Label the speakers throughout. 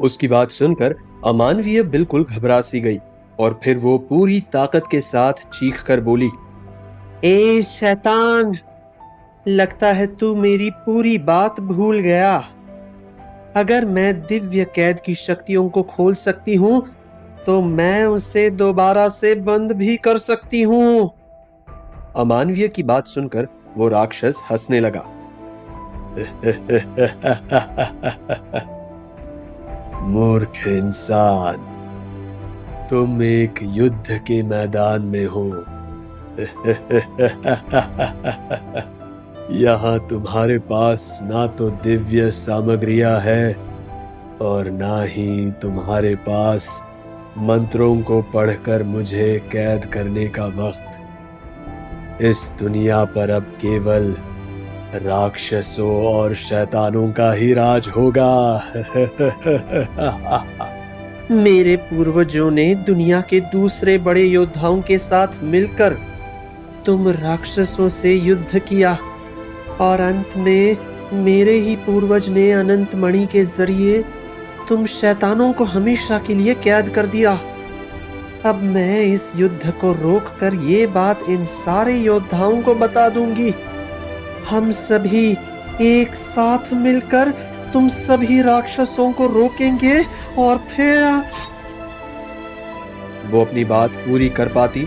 Speaker 1: उसकी बात सुनकर अमानवीय बिल्कुल घबरा सी गई और फिर वो पूरी ताकत के साथ चीख कर बोली, ए शैतान, लगता है तू मेरी पूरी बात भूल गया। अगर मैं दिव्य कैद की शक्तियों को खोल सकती हूँ तो मैं उसे दोबारा से बंद भी कर सकती हूँ। अमानवीय की बात सुनकर वो राक्षस हंसने लगा। मूर्ख इंसान, तुम एक युद्ध के मैदान में हो। यहाँ तुम्हारे पास ना तो दिव्य सामग्रियां है और ना ही तुम्हारे पास मंत्रों को पढ़कर मुझे कैद करने का वक्त। इस दुनिया पर अब केवल राक्षसों और शैतानों का ही राज होगा। मेरे पूर्वजों ने दुनिया के दूसरे बड़े योद्धाओं के साथ मिलकर तुम राक्षसों से युद्ध किया और अंत में मेरे ही पूर्वज ने अनंत मणि के जरिए तुम शैतानों को हमेशा के लिए कैद कर दिया। अब मैं इस युद्ध को रोककर ये बात इन सारे योद्धाओं को बता दूंगी। हम सभी एक साथ मिलकर तुम सभी राक्षसों को रोकेंगे और फिर। वो अपनी बात पूरी कर पाती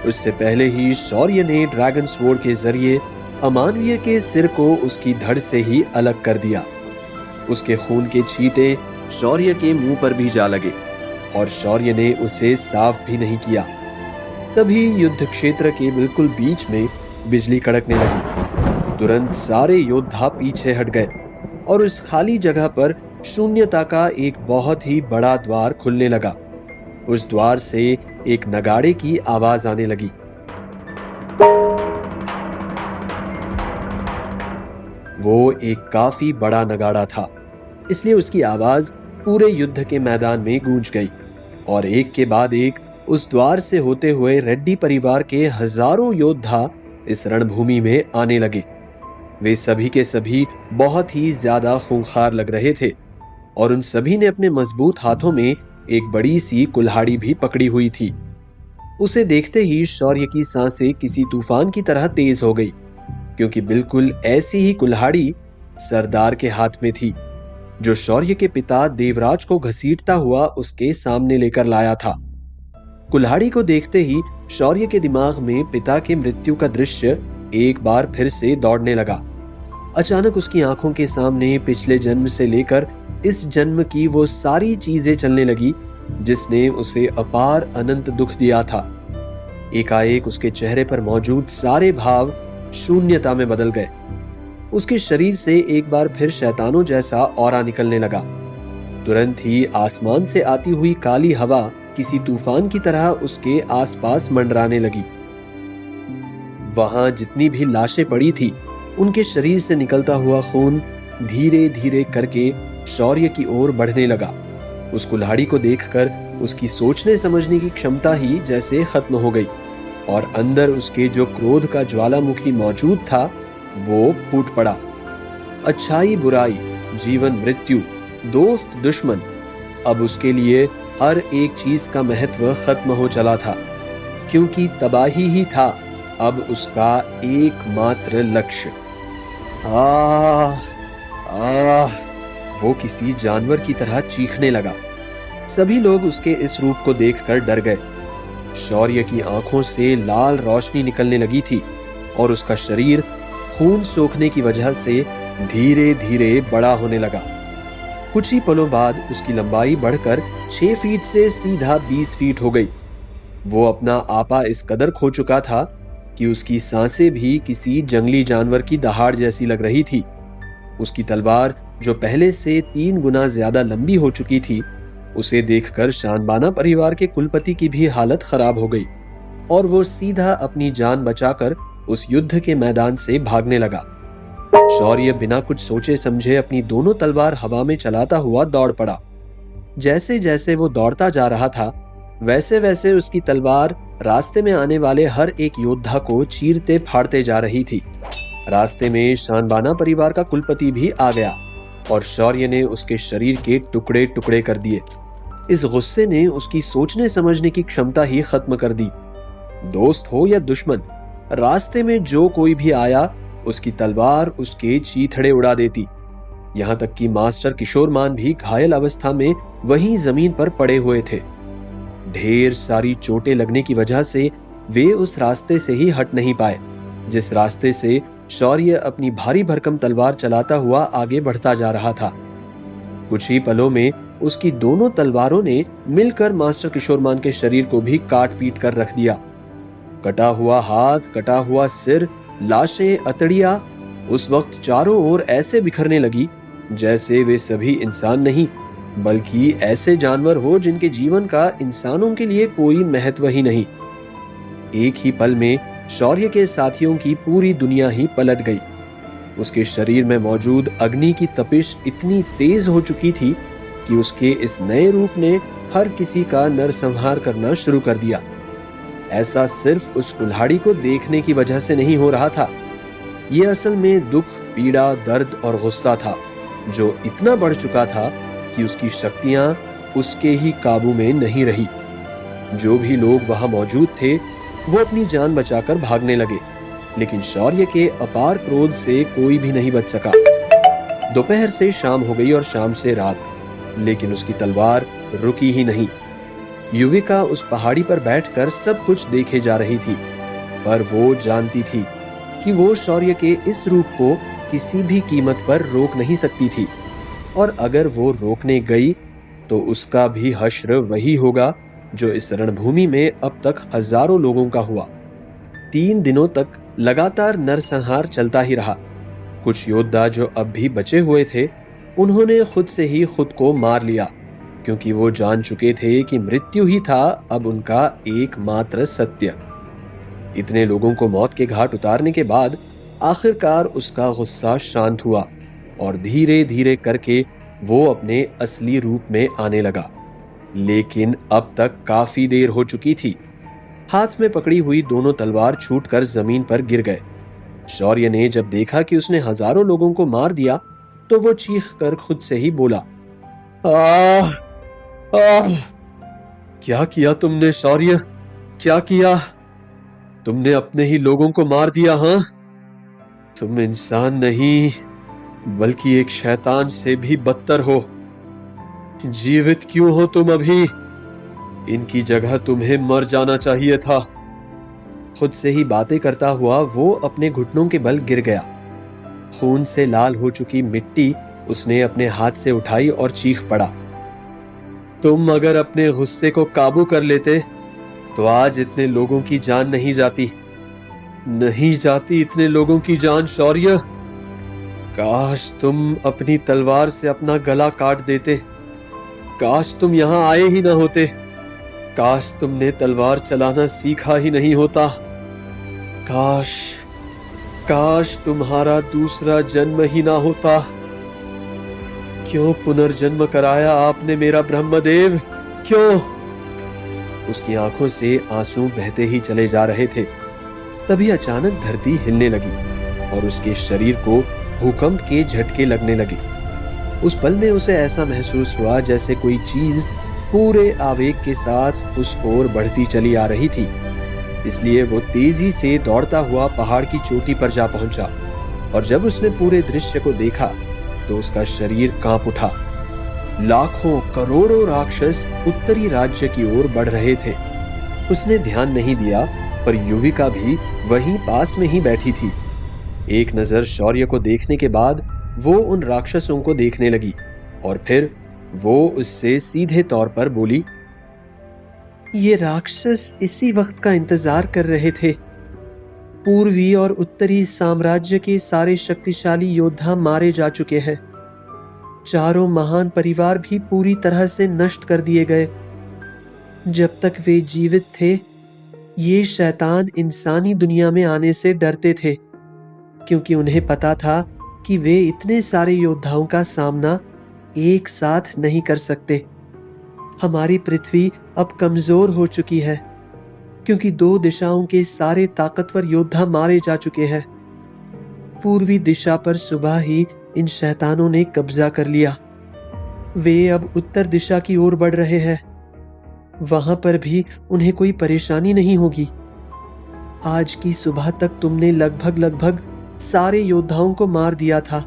Speaker 1: उससे पहले ही शौर्य ने ड्रैगन स्वॉर्ड के जरिए अमानवीय के सिर को उसकी धड़ से ही अलग कर दिया। उसके खून के छींटे शौर्य के मुंह पर भी जा लगे और शौर्य ने उसे साफ भी नहीं किया। तभी युद्ध क्षेत्र के बिल्कुल बीच में बिजली कड़कने लगी। तुरंत सारे योद्धा पीछे हट गए और उस खाली जगह पर शून्यता का एक बहुत ही बड़ा द्वार खुलने लगा। उस द्वार से एक नगाड़े की आवाज आने लगी। वो एक काफी बड़ा नगाड़ा था, इसलिए उसकी आवाज पूरे युद्ध के मैदान में गूंज गई और एक के बाद एक उस द्वार से होते हुए रेड्डी परिवार के हजारों योद्धा इस रणभूमि में आने लगे। वे सभी के सभी बहुत ही ज्यादा खूंखार लग रहे थे और उन सभी ने अपने मजबूत हाथों में एक बड़ी सी कुल्हाड़ी भी पकड़ी हुई थी। उसे देखते ही शौर्य की सांसें किसी तूफान की तरह तेज हो गई, क्योंकि बिल्कुल ऐसी ही कुल्हाड़ी सरदार के हाथ में थी जो शौर्य के पिता देवराज को घसीटता हुआ उसके सामने लेकर लाया था। कुल्हाड़ी को देखते ही शौर्य के दिमाग में पिता के मृत्यु का दृश्य एक बार फिर से दौड़ने लगा। अचानक उसकी आंखों के सामने पिछले जन्म से लेकर इस जन्म की वो सारी चीजें चलने लगी जिसने उसे अपार अनंत दुख दिया था। एकाएक उसके चेहरे पर मौजूद सारे भाव शून्यता में बदल गए। उसके शरीर से एक बार फिर शैतानों जैसा ऑरा निकलने लगा। तुरंत ही आसमान से आती हुई काली हवा किसी तूफान की तरह उसके आसपास मंडराने लगी। वहां जितनी भी लाशें पड़ी थी, उनके शरीर से निकलता हुआ खून धीरे धीरे करके शौर्य की ओर बढ़ने लगा। उस कुल्हाड़ी को देखकर उसकी सोचने समझने की क्षमता ही जैसे खत्म हो गई और अंदर उसके जो क्रोध का ज्वालामुखी मौजूद था वो फूट पड़ा। अच्छाई बुराई, जीवन मृत्यु, दोस्त दुश्मन, अब उसके लिए हर एक चीज का महत्व खत्म हो चला था, क्योंकि तबाही ही था अब उसका एकमात्र लक्ष्य। वो किसी जानवर की तरह चीखने लगा। सभी लोग उसके इस रूप को देखकर डर गए। शौर्य की आंखों से लाल रोशनी निकलने लगी थी और उसका शरीर खून सोखने की वजह से धीरे धीरे बड़ा होने लगा। कुछ ही पलों बाद उसकी लंबाई बढ़कर 6 फीट से सीधा 20 फीट हो गई। वो अपना आपा इस कदर खो चुका था कि उसकी सांसें भी किसी जंगली जानवर की दहाड़ जैसी लग रही थी। उसकी तलवार जो पहले से 3 गुना ज्यादा लंबी हो चुकी थी, उसे देखकर शानबाना परिवार के कुलपति की भी हालत खराब हो गई और वो सीधा अपनी जान बचाकर उस युद्ध के मैदान से भागने लगा। शौर्य बिना कुछ सोचे समझे अपनी दोनों तलवार हवा में चलाता हुआ दौड़ पड़ा। जैसे जैसे वो दौड़ता जा रहा था, वैसे वैसे उसकी तलवार रास्ते में आने वाले हर एक योद्धा को चीरते फाड़ते जा रही थी। रास्ते में शानबाना परिवार का कुलपति भी आ गया और शौर्य ने उसके शरीर के टुकड़े टुकड़े कर दिए। इस गुस्से ने उसकी सोचने समझने की क्षमता ही खत्म कर दी। दोस्त हो या दुश्मन, रास्ते में जो कोई भी आया उसकी तलवार उसके चीथड़े उड़ा देती। यहाँ तक कि मास्टर किशोरमान भी घायल अवस्था में वहीं जमीन पर पड़े हुए थे। ढेर सारी चोटें लगने की वजह से वे उस रास्ते से ही हट नहीं पाए जिस रास्ते से शौर्य अपनी भारी भरकम तलवार चलाता हुआ आगे बढ़ता जा रहा था। कुछ ही पलों में उसकी दोनों तलवारों ने मिलकर मास्टर किशोरमान के शरीर को भी काट पीट कर रख दिया। कटा हुआ हाथ, कटा हुआ सिर, लाशें, अतड़ियां उस वक्त चारों ओर ऐसे बिखरने लगी जैसे वे सभी इंसान नहीं बल्कि ऐसे जानवर हो जिनके जीवन का इंसानों के लिए कोई महत्व ही नहीं। एक ही पल में शौर्य के साथियों की पूरी दुनिया ही पलट गई। उसके शरीर में मौजूद अग्नि की तपिश इतनी तेज हो चुकी थी कि उसके इस नए रूप ने हर किसी का नरसंहार करना शुरू कर दिया। ऐसा सिर्फ उस कुल्हाड़ी को देखने की वजह से नहीं हो रहा था। यह असल में दुख, पीड़ा, दर्द और गुस्सा था जो इतना बढ़ चुका था कि उसकी शक्तियां उसके ही काबू में नहीं रही। जो भी लोग वहां मौजूद थे वो अपनी जान बचाकर भागने लगे, लेकिन शौर्य के अपार क्रोध से कोई भी नहीं बच सका। दोपहर से शाम हो गई और शाम से रात, लेकिन उसकी तलवार रुकी ही नहीं। युविका उस पहाड़ी पर बैठकर सब कुछ देखे जा रही थी, पर वो जानती थी कि वो शौर्य के इस रूप को किसी भी कीमत पर रोक नहीं सकती थी, और अगर वो रोकने गई तो उसका भी हश्र वही होगा जो इस रणभूमि में अब तक हजारों लोगों का हुआ। 3 दिनों तक लगातार नरसंहार चलता ही रहा। कुछ योद्धा जो अब भी बचे हुए थे उन्होंने खुद से ही खुद को मार लिया, क्योंकि वो जान चुके थे कि मृत्यु ही था अब उनका एकमात्र सत्य। इतने लोगों को मौत के घाट उतारने के बाद आखिरकार उसका गुस्सा शांत हुआ और धीरे धीरे करके वो अपने असली रूप में आने लगा। लेकिन अब तक काफी देर हो चुकी थी। हाथ में पकड़ी हुई दोनों तलवार छूटकर जमीन पर गिर गए। शौर्य ने जब देखा कि उसने हजारों लोगों को मार दिया तो वो चीख कर खुद से ही बोला, आह, आह, क्या किया तुमने शौर्य, क्या किया? तुमने अपने ही लोगों को मार दिया। हाँ, तुम इंसान नहीं बल्कि एक शैतान से भी बदतर हो। जीवित क्यों हो तुम अभी? इनकी जगह तुम्हें मर जाना चाहिए था। खुद से ही बातें करता हुआ वो अपने घुटनों के बल गिर गया। खून से लाल हो चुकी मिट्टी उसने अपने हाथ से उठाई और चीख पड़ा, तुम अगर अपने गुस्से को काबू कर लेते तो आज इतने लोगों की जान नहीं जाती इतने लोगों की जान शौर्य। काश तुम अपनी तलवार से अपना गला काट देते। काश तुम यहां आए ही ना होते। काश तुमने तलवार चलाना सीखा ही नहीं होता। काश तुम्हारा दूसरा जन्म ही ना होता। क्यों पुनर्जन्म कराया आपने मेरा ब्रह्मदेव, क्यों? उसकी आंखों से आंसू बहते ही चले जा रहे थे। तभी अचानक धरती हिलने लगी और उसके शरीर को भूकंप के झटके लगने लगे। उस पल में उसे ऐसा महसूस हुआ जैसे कोई चीज पूरे आवेग के साथ उस ओर बढ़ती चली आ रही थी। इसलिए वो तेजी से दौड़ता हुआ पहाड़ की चोटी पर जा पहुंचा, और जब उसने पूरे दृश्य को देखा तो उसका शरीर कांप उठा। लाखों करोड़ों राक्षस उत्तरी राज्य की ओर बढ़ रहे थे। उसने ध्यान नहीं दिया, पर युविका भी वहीं पास में ही बैठी थी। एक नजर शौर्य को देखने के बाद वो उन राक्षसों को देखने लगी और फिर वो उससे सीधे तौर पर बोली, ये राक्षस इसी वक्त का इंतजार कर रहे थे। पूर्वी और उत्तरी साम्राज्य के सारे शक्तिशाली योद्धा मारे जा चुके हैं। चारों महान परिवार भी पूरी तरह से नष्ट कर दिए गए। जब तक वे जीवित थे, ये शैतान इंसानी दुनिया में आने से डरते थे, क्योंकि उन्हें पता था कि वे इतने सारे योद्धाओं का सामना एक साथ नहीं कर सकते। हमारी पृथ्वी अब कमजोर हो चुकी है, क्योंकि 2 दिशाओं के सारे ताकतवर योद्धा मारे जा चुके हैं। पूर्वी दिशा पर सुबह ही इन शैतानों ने कब्जा कर लिया। वे अब उत्तर दिशा की ओर बढ़ रहे हैं। वहां पर भी उन्हें कोई परेशानी नहीं होगी। आज की सुबह तक तुमने लगभग सारे योद्धाओं को मार दिया था।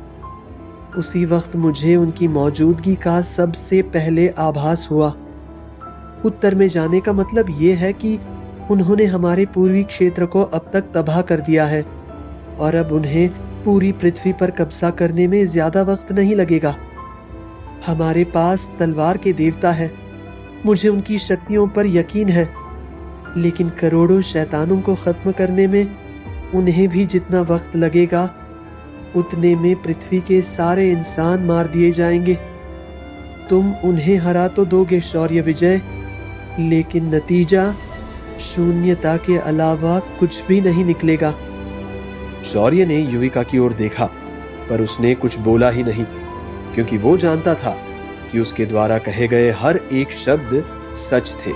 Speaker 1: उसी वक्त मुझे उनकी मौजूदगी का सबसे पहले आभास हुआ। उत्तर में जाने का मतलब ये है कि उन्होंने हमारे पूर्वी क्षेत्र को अब तक तबाह कर दिया है और अब उन्हें पूरी पृथ्वी पर कब्जा करने में ज्यादा वक्त नहीं लगेगा। हमारे पास तलवार के देवता है, मुझे उनकी शक्तियों पर यकीन है, लेकिन करोड़ों शैतानों को खत्म करने में उन्हें भी जितना वक्त लगेगा उतने में पृथ्वी के सारे इंसान मार दिए जाएंगे। तुम उन्हें हरा तो दोगे शौर्य विजय, लेकिन नतीजा शून्यता के अलावा कुछ भी नहीं निकलेगा। शौर्य ने युविका की ओर देखा, पर उसने कुछ बोला ही नहीं, क्योंकि वो जानता था कि उसके द्वारा कहे गए हर एक शब्द सच थे।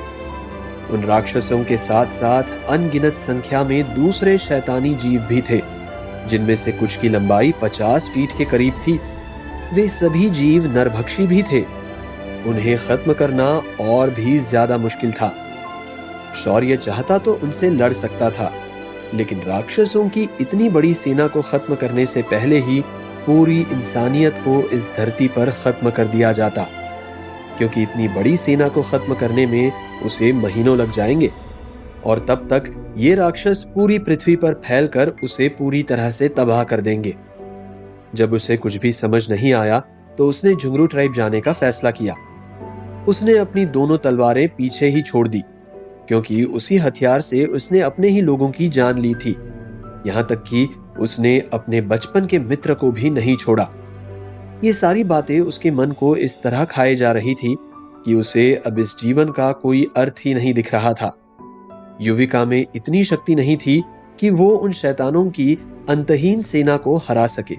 Speaker 1: उन राक्षसों के साथ साथ अनगिनत संख्या में दूसरे शैतानी जीव भी थे, जिनमें से कुछ की लंबाई 50 फीट के करीब थी। वे सभी जीव नरभक्षी भी थे। उन्हें खत्म करना और भी ज्यादा मुश्किल था। शौर्य चाहता तो उनसे लड़ सकता था, लेकिन राक्षसों की इतनी बड़ी सेना को खत्म करने से पहले ही पूरी इंसानियत को इस धरती पर खत्म कर दिया जाता, क्योंकि इतनी बड़ी सेना को खत्म करने में उसे महीनों लग जाएंगे और तब तक ये राक्षस पूरी पृथ्वी पर फैलकर उसे पूरी तरह से तबाह कर देंगे। जब उसे कुछ भी समझ नहीं आया तो उसने झुंगरू ट्राइब जाने का फैसला किया। उसने अपनी दोनों तलवारें पीछे ही छोड़ दी, क्योंकि उसी हथियार से उसने अपने ही लोगों की जान ली थी। यहां तक कि उसने अपने बचपन के मित्र को भी नहीं छोड़ा। ये सारी बातें उसके मन को इस तरह खाए जा रही थी कि उसे अब इस जीवन का कोई अर्थ ही नहीं दिख रहा था। युविका में इतनी शक्ति नहीं थी कि वो उन शैतानों की अंतहीन सेना को हरा सके,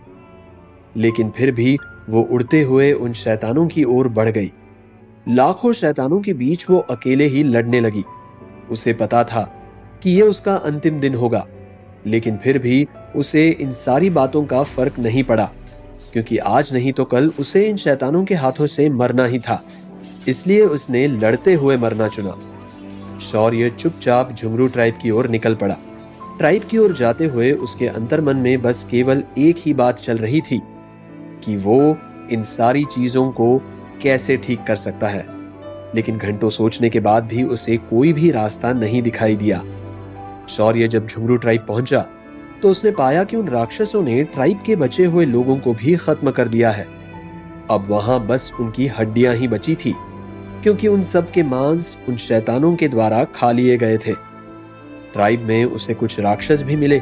Speaker 1: लेकिन फिर भी वो उड़ते हुए उन शैतानों की ओर बढ़ गई। लाखों शैतानों के बीच वो अकेले ही लड़ने लगी। उसे पता था कि यह उसका अंतिम दिन होगा, लेकिन फिर भी उसे इन सारी बातों का फर्क नहीं पड़ा, क्योंकि आज नहीं तो कल उसे इन शैतानों के हाथों से मरना ही था। इसलिए उसने लड़ते हुए मरना चुना। शौर्य चुपचाप झुंगरू ट्राइब की ओर निकल पड़ा। ट्राइब की ओर जाते हुए उसके अंतर्मन में बस केवल एक ही बात चल रही थी कि वो इन सारी चीजों को कैसे ठीक कर सकता है। लेकिन घंटों सोचने के बाद भी उसे कोई भी रास्ता नहीं दिखाई दिया। शौर्य जब झुंगरू ट्राइब पहुंचा तो उसने पाया कि उन राक्षसों ने ट्राइब के बचे हुए लोगों को भी खत्म कर दिया है। अब वहां बस उनकी हड्डियां ही बची थी, क्योंकि उन सब के मांस उन शैतानों के द्वारा खा लिए गए थे। ट्राइब में उसे कुछ राक्षस भी मिले,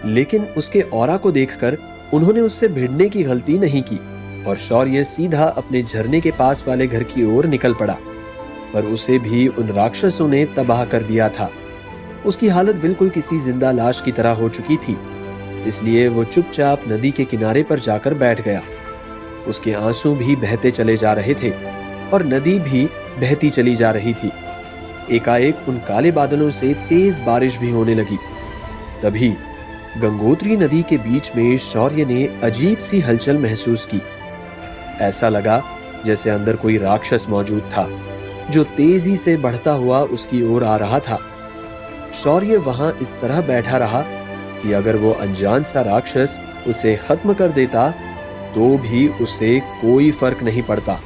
Speaker 1: लेकिन उसके ऑरा को देखकर उन्होंने उससे भिड़ने की गलती नहीं की और शौर्य सीधा अपने झरने के पास वाले घर की ओर निकल पड़ा। पर उसे भी उन राक्षसों ने तबाह कर दिया था। उसकी हालत बिल्कुल किसी जिंदा लाश की तरह हो चुकी थी, इसलिए वो चुपचाप नदी के किनारे पर जाकर बैठ गया। उसके आंसू भी बहते चले जा रहे थे और नदी भी बहती चली जा रही थी। एकाएक उन काले बादलों से तेज बारिश भी होने लगी। तभी गंगोत्री नदी के बीच में शौर्य ने अजीब सी हलचल महसूस की। ऐसा लगा जैसे अंदर कोई राक्षस मौजूद था, जो तेजी से बढ़ता हुआ उसकी ओर आ रहा था। शौर्य वहां इस तरह बैठा रहा कि अगर वो अनजान सा राक्षस उसे खत्म कर देता तो भी उसे कोई फर्क नहीं पड़ता।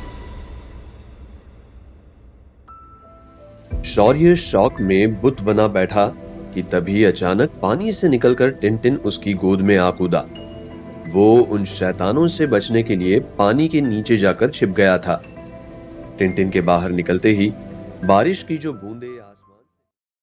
Speaker 1: शौर्य शौक में बुत बना बैठा कि तभी अचानक पानी से निकलकर टिनटिन उसकी गोद में आ कूदा। वो उन शैतानों से बचने के लिए पानी के नीचे जाकर छिप गया था। टिनटिन के बाहर निकलते ही बारिश की जो बूंदें